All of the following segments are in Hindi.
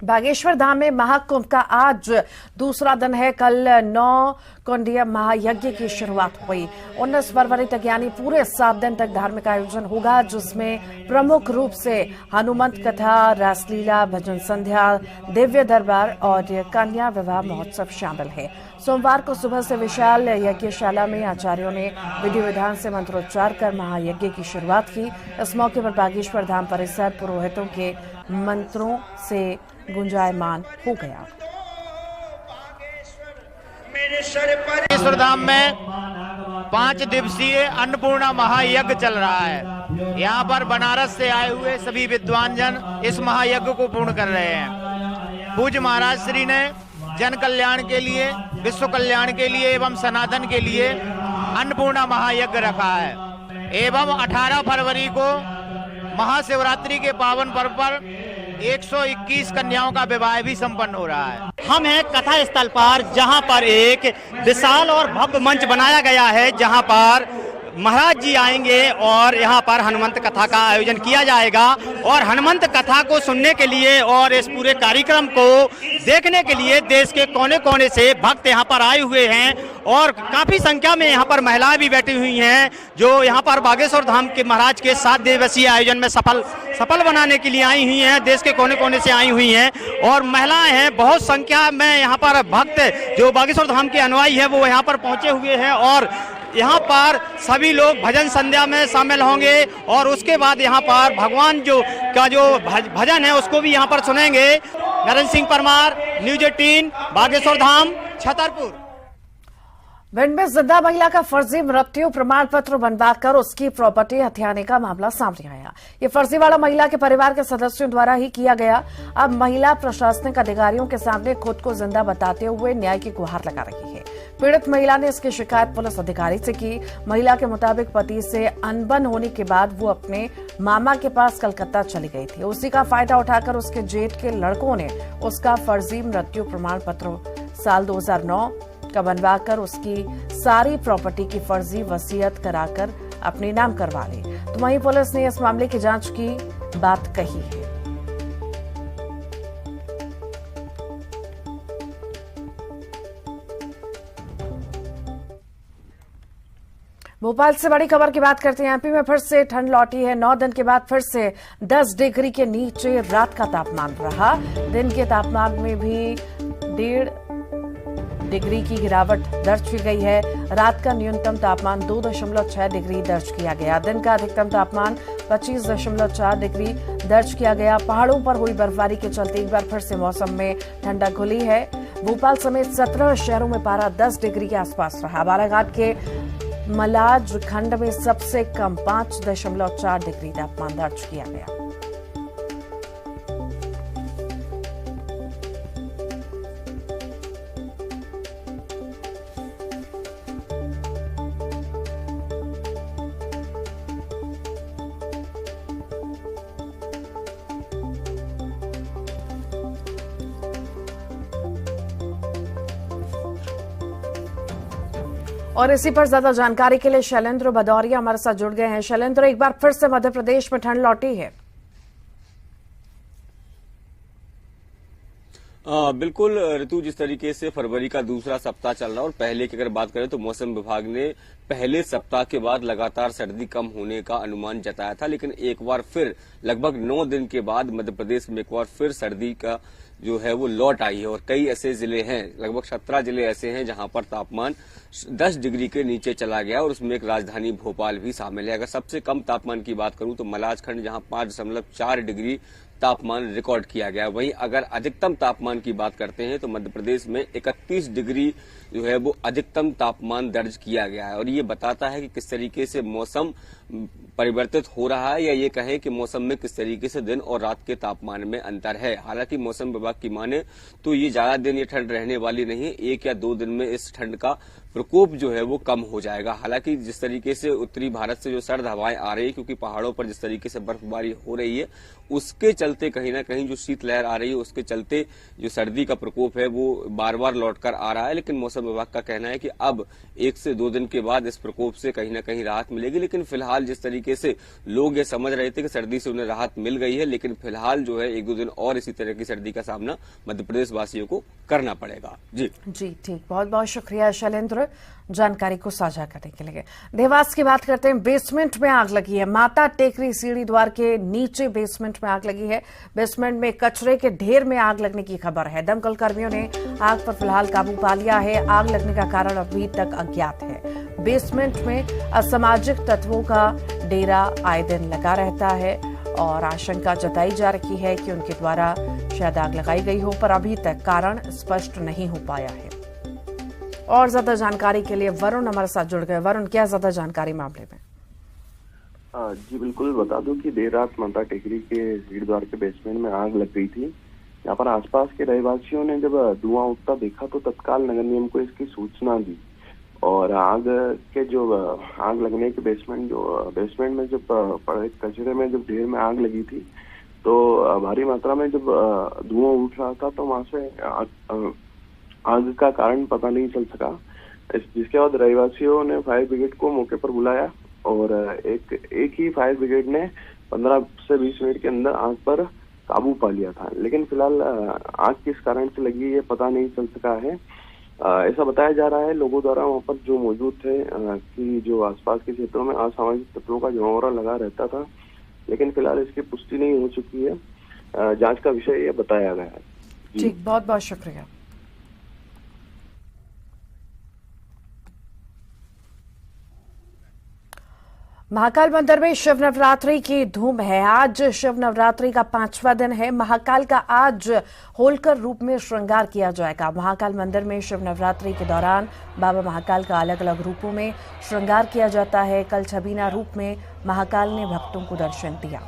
बागेश्वर धाम में महाकुंभ का आज दूसरा दिन है। कल 9 कुंडीय महायज्ञ की शुरुआत हुई। 19 फरवरी तक यानी पूरे 7 दिन तक धार्मिक आयोजन होगा, जिसमें प्रमुख रूप से हनुमंत कथा, रासलीला, भजन संध्या, दिव्य दरबार और कन्या विवाह महोत्सव शामिल है। सोमवार को सुबह से विशाल यज्ञशाला में आचार्यों ने विधि विधान से मंत्रोच्चार कर महायज्ञ की शुरुआत की। इस मौके पर बागेश्वर धाम परिसर पुरोहितों के मंत्रों से गुंजायमान हो गया। बागेश्वर धाम में 5 दिवसीय अन्नपूर्णा महायज्ञ चल रहा है। यहाँ पर बनारस से आए हुए सभी विद्वान जन इस महायज्ञ को पूर्ण कर रहे हैं। पूज्य महाराज श्री ने जन कल्याण के लिए, विश्व कल्याण के लिए एवं सनातन के लिए अन्नपूर्णा महायज्ञ रखा है। एवं 18 फरवरी को महाशिवरात्रि के पावन पर्व पर 121 कन्याओं का विवाह भी संपन्न हो रहा है। हम हैं कथा स्थल पर, जहां पर एक विशाल और भव्य मंच बनाया गया है, जहां पर महाराज जी आएंगे और यहाँ पर हनुमंत कथा का आयोजन किया जाएगा। और हनुमंत कथा को सुनने के लिए और इस पूरे कार्यक्रम को देखने के लिए देश के कोने कोने से भक्त यहाँ पर आए हुए हैं और काफी संख्या में यहाँ पर महिलाएं भी बैठी हुई हैं, जो यहाँ पर बागेश्वर धाम के महाराज के 7 दिवसीय आयोजन में सफल बनाने के लिए आई हुई हैं। देश के कोने कोने से आई हुई हैं और महिलाएं हैं। बहुत संख्या में यहाँ पर भक्त जो बागेश्वर धाम के अनुयायी है वो यहाँ पर पहुंचे हुए हैं और यहाँ पर सभी लोग भजन संध्या में शामिल होंगे और उसके बाद यहाँ पर भगवान जो भजन है उसको भी यहाँ पर सुनेंगे। नरेंद्र सिंह परमार, न्यूज 18, बागेश्वर धाम, छतरपुर। भिंड में जिंदा महिला का फर्जी मृत्यु प्रमाण पत्र बनवाकर उसकी प्रॉपर्टी हथियाने का मामला सामने आया। ये फर्जीवाड़ा महिला के परिवार के सदस्यों द्वारा ही किया गया। अब महिला प्रशासनिक अधिकारियों के सामने खुद को जिंदा बताते हुए न्याय की गुहार लगा रही है। पीड़ित महिला ने इसकी शिकायत पुलिस अधिकारी से की। महिला के मुताबिक पति से अनबन होने के बाद वो अपने मामा के पास कलकत्ता चली गई थी। उसी का फायदा उठाकर उसके जेठ के लड़कों ने उसका फर्जी मृत्यु प्रमाण पत्र साल 2009 का बनवाकर उसकी सारी प्रॉपर्टी की फर्जी वसीयत कराकर अपने नाम करवा ली। तो वहीं पुलिस ने इस मामले की जांच की बात कही है। भोपाल से बड़ी खबर की बात करते हैं। एमपी में फिर से ठंड लौटी है। 9 दिन के बाद फिर से 10 डिग्री के नीचे रात का तापमान रहा। दिन के तापमान में भी 1.5 डिग्री की गिरावट दर्ज की गई है। रात का न्यूनतम तापमान 2.6 डिग्री दर्ज किया गया। दिन का अधिकतम तापमान 25.4 डिग्री दर्ज किया गया। पहाड़ों पर हुई बर्फबारी के चलते एक बार फिर से मौसम में ठंडक घुली है। भोपाल समेत 17 शहरों में पारा 10 डिग्री के आसपास रहा। बालाघाट के मलाज खंड में सबसे कम 5.4 डिग्री तापमान दर्ज किया गया। और इसी पर ज्यादा जानकारी के लिए शैलेंद्र भदौरिया हमारे साथ जुड़ गए हैं। शैलेंद्र, एक बार फिर से मध्य प्रदेश में ठंड लौटी है। बिल्कुल ऋतु, जिस तरीके से फरवरी का दूसरा सप्ताह चल रहा है और पहले की अगर बात करें तो मौसम विभाग ने पहले सप्ताह के बाद लगातार सर्दी कम होने का अनुमान जताया था, लेकिन एक बार फिर लगभग 9 दिन के बाद मध्य प्रदेश में एक बार फिर सर्दी का जो है वो लौट आई है। और कई ऐसे जिले हैं, लगभग 17 जिले ऐसे हैं जहां पर तापमान 10 डिग्री के नीचे चला गया और उसमें एक राजधानी भोपाल भी शामिल है। अगर सबसे कम तापमान की बात करूं तो मलाजखंड, जहां 5.4 डिग्री तापमान रिकॉर्ड किया गया। वहीं अगर अधिकतम तापमान की बात करते हैं तो मध्य प्रदेश में 31 डिग्री जो है वो अधिकतम तापमान दर्ज किया गया है। और ये बताता है कि किस तरीके से मौसम परिवर्तित हो रहा है, या ये कहें कि मौसम में किस तरीके से दिन और रात के तापमान में अंतर है। हालांकि मौसम विभाग की माने तो ये ज्यादा दिन ये ठंड रहने वाली नहीं है। 1 या 2 दिन में इस ठंड का प्रकोप जो है वो कम हो जाएगा। हालांकि जिस तरीके से उत्तरी भारत से जो सर्द हवाएं आ रही है, क्योंकि पहाड़ों पर जिस तरीके से बर्फबारी हो रही है, उसके चलते कहीं ना कहीं जो शीतलहर आ रही है, उसके चलते जो सर्दी का प्रकोप है वो बार बार लौट कर आ रहा है। लेकिन मौसम विभाग का कहना है कि अब 1 से 2 दिन के बाद इस प्रकोप से कहीं ना कहीं राहत मिलेगी। लेकिन फिलहाल फिलहाल जिस तरीके से लोग ये समझ रहे थे कि सर्दी से उन्हें राहत मिल गई है, लेकिन फिलहाल जो है 1-2 दिन और इसी तरह की सर्दी का सामना मध्य प्रदेश वासियों को करना पड़ेगा। जी ठीक, बहुत बहुत शुक्रिया शैलेंद्र जानकारी को साझा करने के लिए। देवास की बात करते हैं। बेसमेंट में आग लगी है। माता टेकरी सीढ़ी द्वार के नीचे बेसमेंट में आग लगी है। बेसमेंट में कचरे के ढेर में आग लगने की खबर है। दमकल कर्मियों ने आग पर फिलहाल काबू पा लिया है। आग लगने का कारण अभी तक अज्ञात है। बेसमेंट में असामाजिक तत्वों का डेरा आए दिन लगा रहता है और आशंका जताई जा रही है कि उनके द्वारा शायद आग लगाई गई हो, पर अभी तक कारण स्पष्ट नहीं हो पाया है। और ज्यादा जानकारी के लिए वरुण हमारे साथ जुड़ गए। वरुण, क्या ज्यादा जानकारी मामले में? जी बिल्कुल, बता दूं कि देर रात माता टेकरी के सीढ़ी द्वार के बेसमेंट में आग लग गई थी। यहाँ पर आसपास के रहवासियों ने जब धुआं उठता देखा तो तत्काल नगर निगम को इसकी सूचना दी और आग लगने के बेसमेंट में जब पड़े कचरे में जब ढेर में आग लगी थी तो भारी मात्रा में जब धुआं उठ रहा था तो वहां से आग का कारण पता नहीं चल सका। जिसके बाद रहवासियों ने फायर ब्रिगेड को मौके पर बुलाया और एक ही फायर ब्रिगेड ने 15 से 20 मिनट के अंदर आग पर काबू पा लिया था, लेकिन फिलहाल आग किस कारण से लगी ये पता नहीं चल सका है। ऐसा बताया जा रहा है लोगों द्वारा वहां पर जो मौजूद थे कि जो आसपास के क्षेत्रों में असामाजिक तत्वों का जमावड़ा लगा रहता था, लेकिन फिलहाल इसकी पुष्टि नहीं हो चुकी है। जांच का विषय ये बताया गया है। ठीक, बहुत बहुत शुक्रिया। महाकाल मंदिर में शिव नवरात्रि की धूम है। आज शिव नवरात्रि का 5वां दिन है। महाकाल का आज होलकर रूप में श्रृंगार किया जाएगा। महाकाल मंदिर में शिव नवरात्रि के दौरान बाबा महाकाल का अलग अलग रूपों में श्रृंगार किया जाता है। कल छबीना रूप में महाकाल ने भक्तों को दर्शन दिया।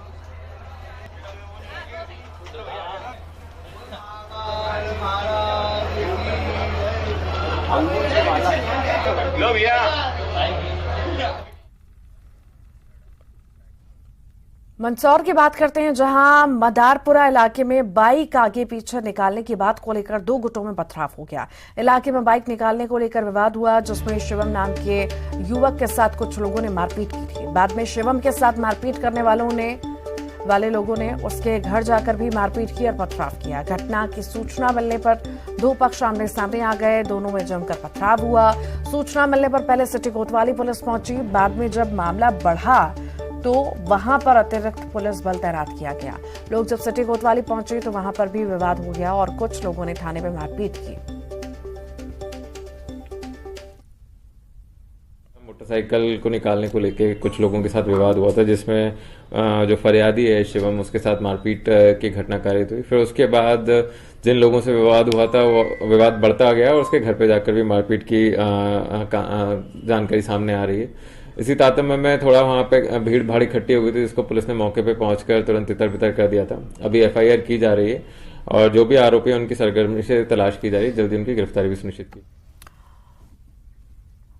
मंदसौर की बात करते हैं, जहां मदारपुरा इलाके में बाइक आगे पीछे निकालने की बात को लेकर 2 गुटों में पथराव हो गया। इलाके में बाइक निकालने को लेकर विवाद हुआ, जिसमें शिवम नाम के युवक के साथ कुछ लोगों ने मारपीट की थी। बाद में शिवम के साथ मारपीट करने वाले लोगों ने उसके घर जाकर भी मारपीट की और पथराव किया। घटना की सूचना मिलने पर 2 पक्ष आमने सामने आ गए। दोनों में जमकर पथराव हुआ। सूचना मिलने पर पहले सिटी कोतवाली पुलिस पहुंची। बाद में जब मामला बढ़ा तो वहां पर अतिरिक्त पुलिस बल तैनात किया गया। लोग जब सिटी कोतवाली पहुंचे तो वहां पर भी विवाद हो गया और कुछ लोगों ने थाने में मारपीट की। मोटरसाइकिल को निकालने को लेकर कुछ लोगों के साथ विवाद हुआ था, जिसमें जो फरियादी है शिवम, उसके साथ मारपीट की घटना कारित हुई। फिर उसके बाद जिन लोगों से विवाद हुआ था वो विवाद बढ़ता गया और उसके घर पे जाकर भी मारपीट की जानकारी सामने आ रही है। इसी तारतम्य में थोड़ा वहां पे भीड़ भाड़ इकट्ठी हो गई थी, जिसको पुलिस ने मौके पे पहुंचकर तुरंत तितर बितर कर दिया था। अभी FIR की जा रही है और जो भी आरोपी है उनकी सरगर्मी से तलाश की जा रही है। जल्दी उनकी गिरफ्तारी भी सुनिश्चित की।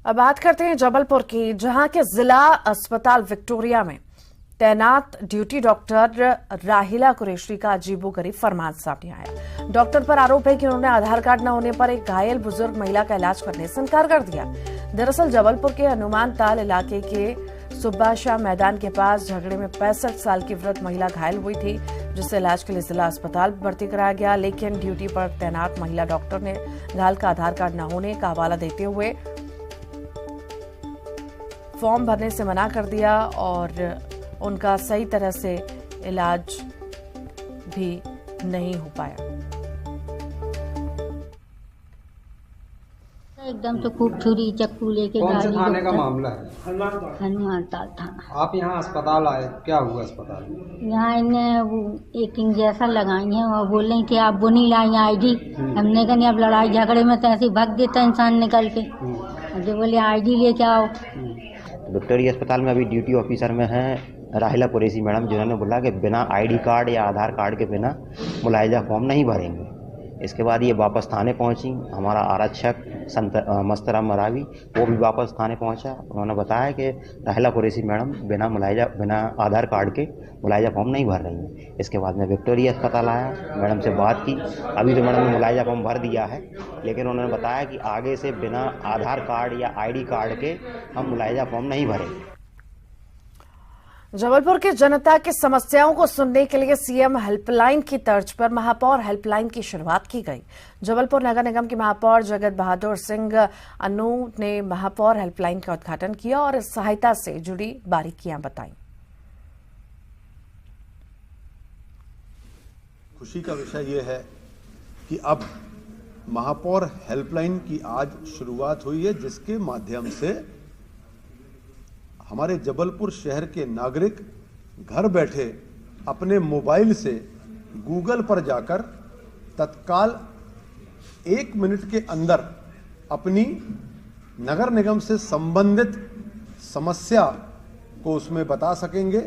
अब बात करते हैं जबलपुर की, जहां के जिला अस्पताल विक्टोरिया में तैनात ड्यूटी डॉक्टर राहिला कुरैशी का अजीबोगरीब फरमान सामने आया। डॉक्टर पर आरोप है कि उन्होंने आधार कार्ड न होने पर एक घायल बुजुर्ग महिला का इलाज करने से इनकार कर दिया। दरअसल जबलपुर के हनुमान ताल इलाके के सुब्बाशाह मैदान के पास झगड़े में 65 साल की वृद्ध महिला घायल हुई थी, जिसे इलाज के लिए जिला अस्पताल भर्ती कराया गया। लेकिन ड्यूटी पर तैनात महिला डॉक्टर ने घायल का आधार कार्ड न होने का हवाला देते हुए फॉर्म भरने से मना कर दिया और उनका सही तरह से इलाज भी नहीं हो पाया। एकदम से खूब छुरी चक्कू लेके कौन से थाने का मामला है? हनुमान ताल थाना। आप यहाँ अस्पताल आए, क्या हुआ अस्पताल में? यहाँ इन्हें वो एक इंजेक्शन लगाई है और बोल रही कि आप वो नहीं लाई ID। हमने कहा नहीं, अब लड़ाई झगड़े में तो ऐसे ही भाग देता इंसान निकल के। जो बोले ID लेके आओ। विक्टोरिया अस्पताल में अभी ड्यूटी ऑफिसर में हैं राहिला कुरैशी मैडम, जिन्होंने बोला कि बिना ID कार्ड या आधार कार्ड के बिना मुलायजा फॉर्म नहीं भरेंगे। इसके बाद ये वापस थाने पहुंची। हमारा आरक्षक मस्तराम मरावी वो भी वापस थाने पहुंचा। उन्होंने बताया कि राहिला कुरैशी मैडम बिना आधार कार्ड के मुलायजा फॉर्म नहीं भर रही हैं। इसके बाद मैं विक्टोरिया अस्पताल आया, मैडम से बात की। अभी तो मैडम ने मुलायजा फॉर्म भर दिया है, लेकिन उन्होंने बताया कि आगे से बिना आधार कार्ड या ID कार्ड के हम मुलायजा फॉर्म नहीं भरेंगे। जबलपुर की जनता की समस्याओं को सुनने के लिए सीएम हेल्पलाइन की तर्ज पर महापौर हेल्पलाइन की शुरुआत की गई। जबलपुर नगर निगम के महापौर जगत बहादुर सिंह अन्नू ने महापौर हेल्पलाइन का उद्घाटन किया और इस सहायता से जुड़ी बारीकियां बताई। खुशी का विषय यह है कि अब महापौर हेल्पलाइन की आज शुरुआत हुई है, जिसके माध्यम से हमारे जबलपुर शहर के नागरिक घर बैठे अपने मोबाइल से गूगल पर जाकर तत्काल 1 मिनट के अंदर अपनी नगर निगम से संबंधित समस्या को उसमें बता सकेंगे